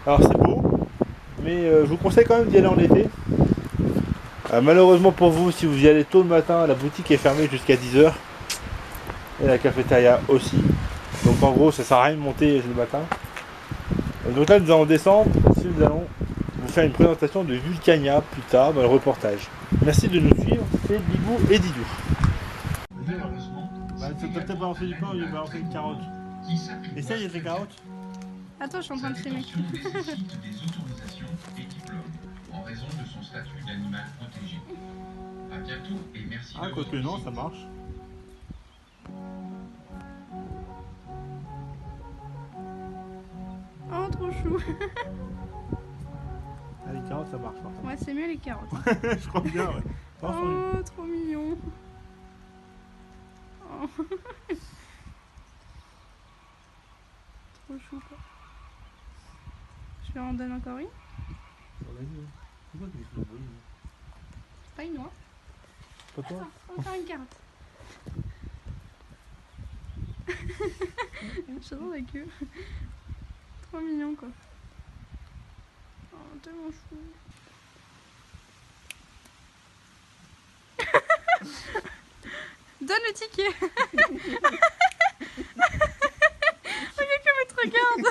[SPEAKER 1] Alors c'est beau, mais je vous conseille quand même d'y aller en été. Malheureusement pour vous, si vous y allez tôt le matin, la boutique est fermée jusqu'à 10 h. Et la cafétéria aussi. Donc en gros, ça sert à rien de monter le matin. Donc là, nous allons descendre. Ici, nous allons vous faire une présentation de Vulcania plus tard dans le reportage. Merci de nous suivre, c'est Bibou et Didou. Bah, t'as peut-être balancé du pain ou il a balancé une carotte. Essaye les carottes.
[SPEAKER 2] Attends, je suis en train de filmer.
[SPEAKER 7] des autorisations et diplômes en raison de son statut d'animal protégé. A bientôt et merci
[SPEAKER 1] Ah,
[SPEAKER 7] de
[SPEAKER 1] quoique
[SPEAKER 7] votre
[SPEAKER 1] non,
[SPEAKER 7] visite.
[SPEAKER 1] ça marche.
[SPEAKER 2] Oh, trop chou.
[SPEAKER 1] Ah, les carottes, ça marche par contre.
[SPEAKER 2] Ouais, c'est mieux les carottes.
[SPEAKER 1] Je crois bien, ouais.
[SPEAKER 2] Oh, trop mignon. Oh. Trop chou quoi. Je lui en donne encore une. Pas une noix.
[SPEAKER 1] Pas toi?
[SPEAKER 2] Encore une carotte. J'adore la queue. Trop mignon quoi. Oh, tellement chou. Donne le ticket. Regarde comme elle te regarde.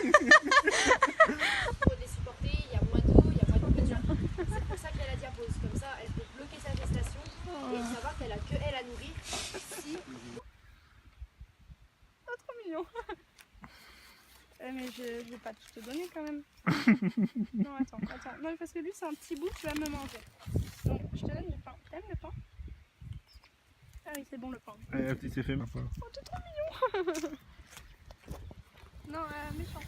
[SPEAKER 6] Pour les supporter, il y a moins d'eau, il y a moins de pression. C'est pour ça qu'il y a la diapose. Comme ça, elle peut bloquer sa gestation et savoir qu'elle a que elle à nourrir. Si.
[SPEAKER 2] Oh, trop mignon. Mais je vais pas tout te donner quand même. Non, attends. Non, parce que lui, c'est un petit bout, tu vas me manger. Donc, je te donne le pain. T'aimes le pain? Ah oui, c'est bon le pain.
[SPEAKER 1] Allez, la petite, c'est fait.
[SPEAKER 2] Oh, t'es trop mignon. Non, méchant.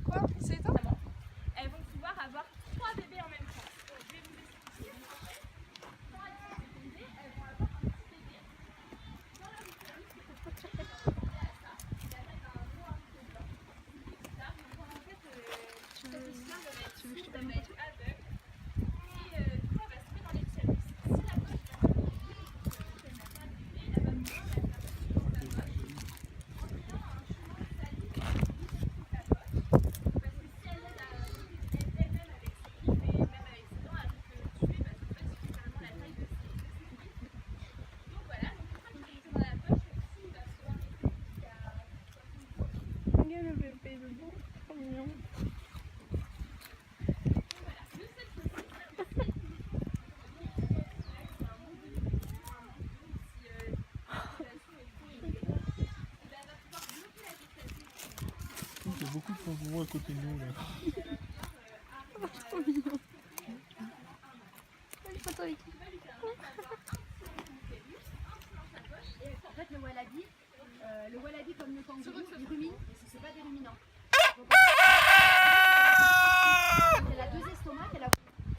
[SPEAKER 2] Quoi? C'est éteint?
[SPEAKER 8] Elles vont pouvoir avoir 3 bébés en même temps. Donc, je vais vous expliquer. Quand elles sont fécondées, elles vont avoir un petit bébé dans leur utérus. À ça, il va mettre un gros haricot blanc. Ça, donc en fait, cette histoire va être aveugle. Et du coup, elle va se mettre dans l'utérus. Si la poche vient de l'enlever, qu'elle n'a pas de bébé, elle va pouvoir la faire suivre dans sa poche. En faisant un chemin salive dans la poche. Parce que si elle aide à elle-même avec ses griffes et même avec ses dents, elle risque de tuer parce qu'en fait c'est littéralement la taille de ses griffes. Donc voilà, donc une fois qu'il est dans la poche, il va se arrêter jusqu'à 60 jours.
[SPEAKER 2] Regarde le bébé, le beau. Trop mignon.
[SPEAKER 8] Voilà, de cette façon, ça aussi, c'est un monde de nutrition, un monde d'eau, si la gestation est trop élevée, et ben elle va pouvoir bloquer la gestation.
[SPEAKER 1] Il y a beaucoup de kangourous à côté de nous là.
[SPEAKER 2] Trop mignon. Une photo avec lui.
[SPEAKER 6] Et en fait, le wallaby comme le kangourou, il rumine, mais c'est pas des ruminants. Donc, elle a 2 estomacs, elle a.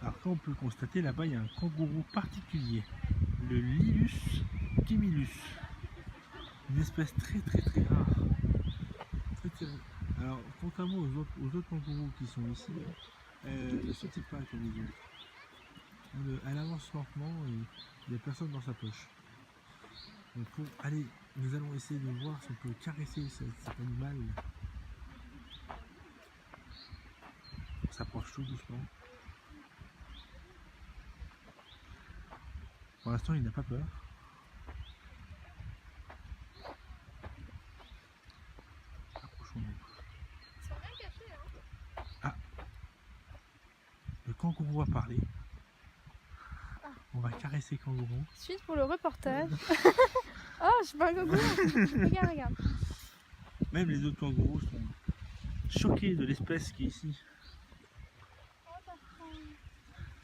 [SPEAKER 1] Alors comme on peut le constater, là-bas il y a un kangourou particulier, le Lilus timilus, une espèce très rare. Très rare. Alors contrairement aux autres kangourous qui sont ici, elle ne saute pas comme les autres. Elle avance lentement et il n'y a personne dans sa poche. Donc faut aller Nous allons essayer de voir si on peut caresser cet animal. On s'approche tout doucement. Pour l'instant, il n'a pas peur. Approchons-nous.
[SPEAKER 2] Ils sont bien cachés, hein.
[SPEAKER 1] Ah, le kangourou a parlé. On va caresser le kangourou.
[SPEAKER 2] Suite pour le reportage. Oh, je suis pas un kangourou. Regarde, regarde.
[SPEAKER 1] Même les autres kangourous sont choqués de l'espèce qui est ici.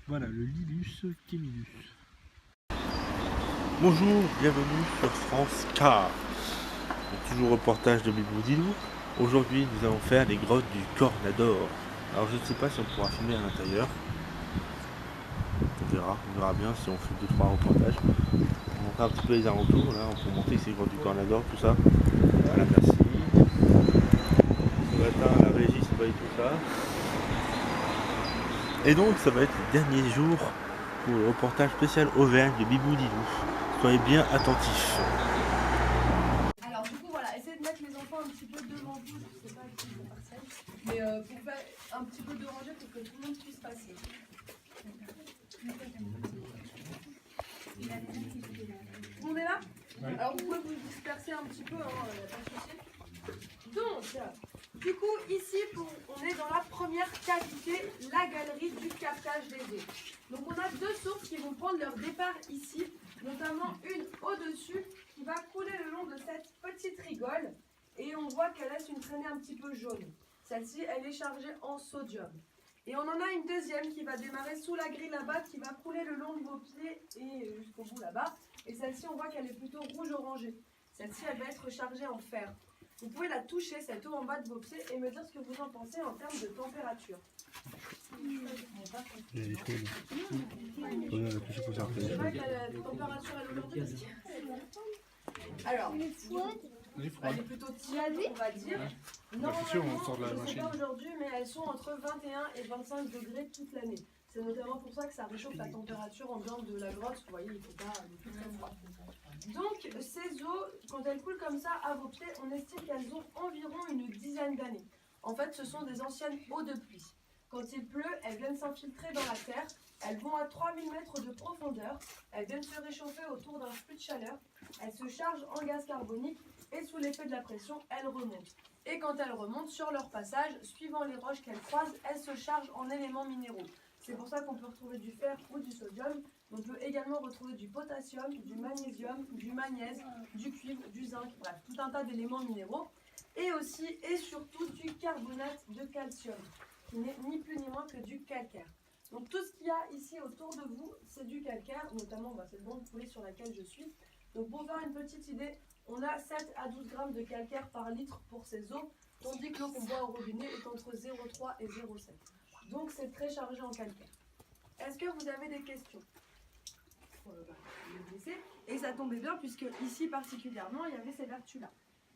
[SPEAKER 1] Voilà, le Lilus Kémilus. Bonjour, bienvenue sur France K. Toujours reportage de Biboudilou. Aujourd'hui, nous allons faire les grottes du Cornador. Alors, je ne sais pas si on pourra filmer à l'intérieur. On verra bien si on fait 2-3 reportages. On montre un petit peu les alentours, là, on peut montrer ces grottes du Cornador, tout ça. Voilà, merci. Ce matin, la régie, c'est pas du tout ça. Et donc, ça va être le dernier jour pour le reportage spécial Auvergne de Biboudilou. Soyez bien attentifs.
[SPEAKER 2] Alors du coup voilà, essayez de mettre les enfants un petit peu devant vous, je sais pas si c'est partiel, mais pour faire un petit peu de rangée pour que tout le monde puisse passer. Tout le monde est là? Ouais. Alors vous pouvez vous disperser un petit peu, hein, pas de souci. Donc, du coup ici on est dans la première cavité, la galerie du captage des eaux. Donc on a deux sources qui vont prendre leur départ ici, notamment une au-dessus qui va couler le long de cette petite rigole et on voit qu'elle laisse une traînée un petit peu jaune. Celle-ci, elle est chargée en sodium. Et on en a une deuxième qui va démarrer sous la grille là-bas, qui va couler le long de vos pieds et jusqu'au bout là-bas. Et celle-ci, on voit qu'elle est plutôt rouge-orangée. Celle-ci, elle va être chargée en fer. Vous pouvez la toucher, cette eau en bas de vos pieds, et me dire ce que vous en pensez en termes de température.
[SPEAKER 1] Il y a des choses.
[SPEAKER 2] Je sais pas quelle température elle est aujourd'hui. Alors, elle est plutôt tiède, on va dire. Normalement, je ne sais pas aujourd'hui, mais elles sont entre 21 et 25 degrés toute l'année. C'est notamment pour ça que ça réchauffe la température ambiante de la grotte. Vous voyez, il ne faut pas tout très froid. Donc, ces eaux, quand elles coulent comme ça à vos pieds, on estime qu'elles ont environ une dizaine d'années. En fait, ce sont des anciennes eaux de pluie. Quand il pleut, elles viennent s'infiltrer dans la terre. Elles vont à 3000 mètres de profondeur. Elles viennent se réchauffer autour d'un flux de chaleur. Elles se chargent en gaz carbonique et sous l'effet de la pression, elles remontent. Et quand elles remontent, sur leur passage, suivant les roches qu'elles croisent, elles se chargent en éléments minéraux. C'est pour ça qu'on peut retrouver du fer ou du sodium. On peut également retrouver du potassium, du magnésium, du magnésium, du cuivre, du zinc, bref, tout un tas d'éléments minéraux. Et aussi et surtout du carbonate de calcium, qui n'est ni plus ni moins que du calcaire. Donc tout ce qu'il y a ici autour de vous, c'est du calcaire, notamment cette bande coulée sur laquelle je suis. Donc pour faire une petite idée, on a 7 à 12 grammes de calcaire par litre pour ces eaux, tandis que l'eau qu'on boit au robinet est entre 0,3 et 0,7. Donc c'est très chargé en calcaire. Est-ce que vous avez des questions? Et ça tombait bien puisque ici particulièrement, il y avait ces vertus-là.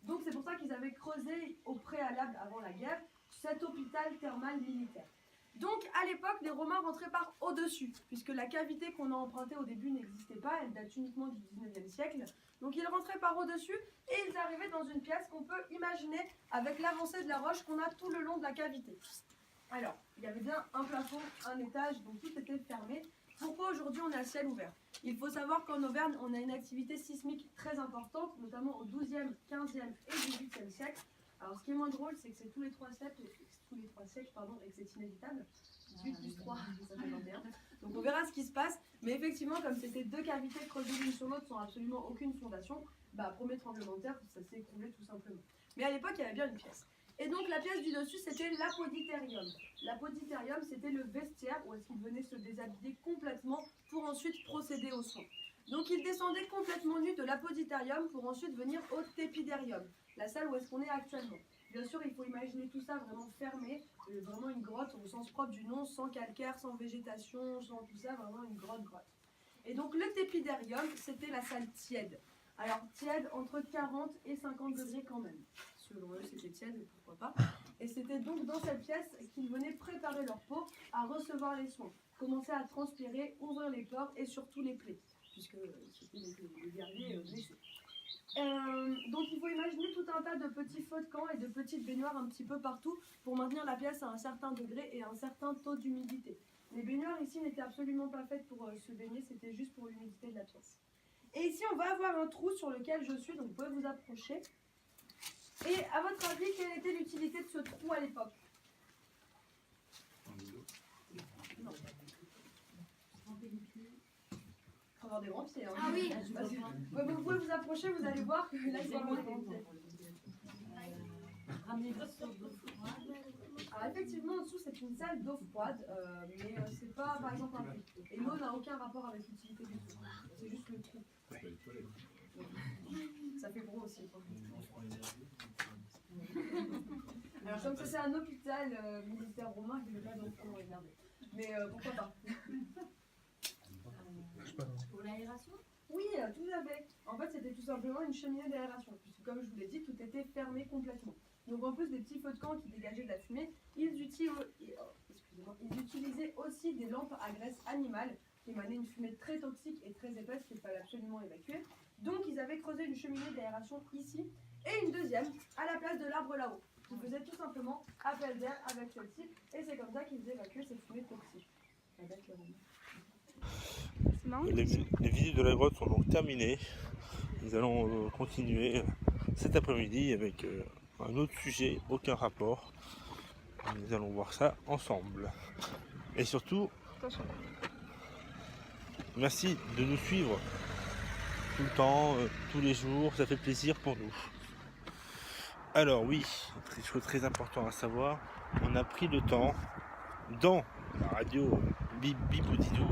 [SPEAKER 2] Donc c'est pour ça qu'ils avaient creusé au préalable, avant la guerre, cet hôpital thermal militaire. Donc à l'époque, les Romains rentraient par au-dessus, puisque la cavité qu'on a empruntée au début n'existait pas, elle date uniquement du 19e siècle. Donc ils rentraient par au-dessus et ils arrivaient dans une pièce qu'on peut imaginer avec l'avancée de la roche qu'on a tout le long de la cavité. Alors, il y avait bien un plafond, un étage, donc tout était fermé. Pourquoi aujourd'hui on est à ciel ouvert? Il faut savoir qu'en Auvergne, on a une activité sismique très importante, notamment au 12e, 15e et 18e siècle. Alors ce qui est moins drôle, c'est que c'est tous les 3 siècles, et que c'est inévitable. 18 plus 3, ça fait 21. Donc on verra ce qui se passe. Mais effectivement, comme c'était deux cavités creusées l'une sur l'autre sans absolument aucune fondation, premier tremblement de terre, ça s'est écroulé tout simplement. Mais à l'époque, il y avait bien une pièce. Et donc la pièce du dessus, c'était l'apoditérium. L'apoditérium, c'était le vestiaire où est-ce qu'il venait se déshabiller complètement pour ensuite procéder aux soins. Donc il descendait complètement nu de l'apoditérium pour ensuite venir au tépidérium, la salle où est-ce qu'on est actuellement. Bien sûr, il faut imaginer tout ça vraiment fermé, vraiment une grotte au sens propre du nom, sans calcaire, sans végétation, sans tout ça, vraiment une grotte. Et donc le tépidérium, c'était la salle tiède. Alors tiède entre 40 et 50 degrés quand même. Selon eux, c'était tiède, pourquoi pas. Et c'était donc dans cette pièce qu'ils venaient préparer leur peau à recevoir les soins, commencer à transpirer, ouvrir les pores et surtout les plaies, puisque c'était des guerriers blessés.
[SPEAKER 9] Donc il faut imaginer tout un tas de petits feux de camp et de petites baignoires un petit peu partout pour maintenir la pièce à un certain degré et un certain taux d'humidité. Les baignoires ici n'étaient absolument pas faites pour se baigner, c'était juste pour l'humidité de la pièce. Et ici on va avoir un trou sur lequel je suis, donc vous pouvez vous approcher. Et à votre avis, quelle était l'utilité de ce trou à l'époque? Non. Faut avoir des grands pieds. Hein.
[SPEAKER 6] Ah oui.
[SPEAKER 9] Ouais, vous pouvez vous approcher, vous allez voir que là il faut avoir des grands pieds. Alors effectivement, en dessous c'est une salle d'eau froide, mais c'est pas par exemple un puits. Et l'eau n'a aucun rapport avec l'utilité du trou. C'est juste le trou. Ça fait gros aussi. Alors comme ça c'est un hôpital militaire romain, je ne vais pas donc trop regarder. Mais pourquoi pas?
[SPEAKER 6] Pour l'aération?
[SPEAKER 9] Oui, tout à fait. En fait, c'était tout simplement une cheminée d'aération, puisque comme je vous l'ai dit, tout était fermé complètement. Donc en plus des petits feux de camp qui dégageaient de la fumée, ils utilisaient aussi des lampes à graisse animale qui émanaient une fumée très toxique et très épaisse qu'il fallait absolument évacuer. Donc ils avaient creusé une cheminée d'aération ici et une deuxième à la place de l'arbre là-haut, qui faisait tout simplement appel d'air avec celle-ci, et c'est comme ça qu'ils évacuaient ces fumées toxiques.
[SPEAKER 1] Les visites de la grotte sont donc terminées. Nous allons continuer cet après-midi avec un autre sujet, aucun rapport. Nous allons voir ça ensemble. Et surtout, merci de nous suivre tout le temps, tous les jours, ça fait plaisir pour nous. Alors oui, quelque chose de très important à savoir, on a pris le temps dans la radio Biboudidou,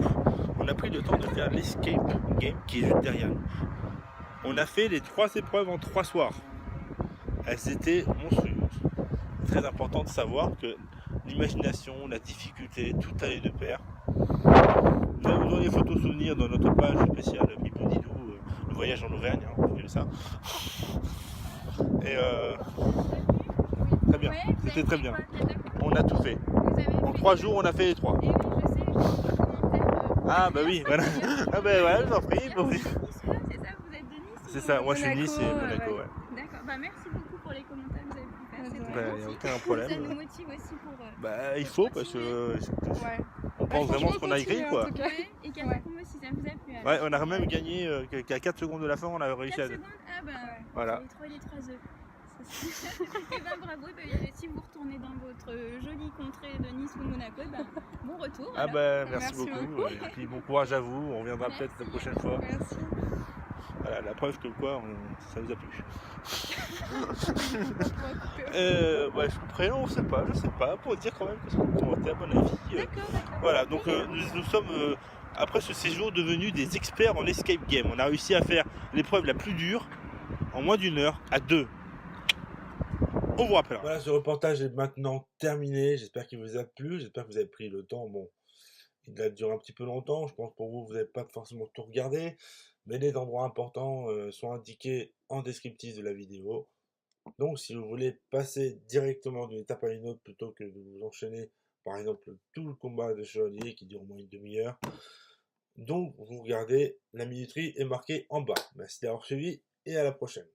[SPEAKER 1] on a pris le temps de faire l'escape game qui est juste derrière nous. On a fait les 3 épreuves en 3 soirs. Elles étaient monstrueuses. C'est très important de savoir que l'imagination, la difficulté, tout allait de pair. Nous avons des photos souvenirs dans notre page spéciale Biboudidou, le voyage en Auvergne, hein, on fait ça. Et très bien, c'était très bien. On a tout fait. En 3 jours, on a fait les 3.
[SPEAKER 8] Et oui, je sais,
[SPEAKER 1] Ah bah oui, voilà. Ah bah voilà, je vous en prie.
[SPEAKER 8] C'est ça, vous êtes de Nice?
[SPEAKER 1] C'est ça, moi je suis de Nice et
[SPEAKER 2] Monaco,
[SPEAKER 1] Monaco, ouais.
[SPEAKER 8] D'accord, bah merci beaucoup pour les commentaires que vous avez pu faire. C'est
[SPEAKER 1] Bah,
[SPEAKER 8] très
[SPEAKER 1] y a
[SPEAKER 8] gentil.
[SPEAKER 1] aucun
[SPEAKER 8] Ça
[SPEAKER 1] problème.
[SPEAKER 8] nous motive aussi pour.
[SPEAKER 1] Bah il faut parce que
[SPEAKER 2] Ouais.
[SPEAKER 1] on pense vraiment ce qu'on a écrit quoi.
[SPEAKER 8] Ouais, et Catacombe aussi, ça vous a plu. alors.
[SPEAKER 1] Ouais, on a même gagné qu'à 4 secondes de la fin, on a réussi
[SPEAKER 8] 4
[SPEAKER 1] à.
[SPEAKER 8] secondes? Ah bah
[SPEAKER 1] Voilà.
[SPEAKER 8] les 3 œufs. Et ben bravo, si vous retournez dans votre jolie contrée de Nice ou de Monaco, bon retour.
[SPEAKER 1] Ah
[SPEAKER 8] alors.
[SPEAKER 1] bah merci
[SPEAKER 2] Merci
[SPEAKER 1] beaucoup. Et puis bon courage à vous, on reviendra peut-être la prochaine fois.
[SPEAKER 2] Merci.
[SPEAKER 1] Voilà, la preuve que quoi, ça vous a plu. Ouais, je prénom, je sais pas, pour dire quand même que c'est un commentaire, à mon avis.
[SPEAKER 8] D'accord.
[SPEAKER 1] Voilà, donc nous sommes, après ce séjour, devenus des experts en escape game. On a réussi à faire l'épreuve la plus dure en moins d'1 heure à 2. On vous rappelle. Voilà, ce reportage est maintenant terminé. J'espère qu'il vous a plu. J'espère que vous avez pris le temps. Bon, il a duré un petit peu longtemps. Je pense que pour vous, vous n'avez pas forcément tout regardé. Mais les endroits importants sont indiqués en descriptif de la vidéo. Donc, si vous voulez passer directement d'une étape à une autre plutôt que de vous enchaîner, par exemple, tout le combat de chevalier qui dure au moins une demi-heure, donc vous regardez, la minuterie est marquée en bas. Merci d'avoir suivi et à la prochaine.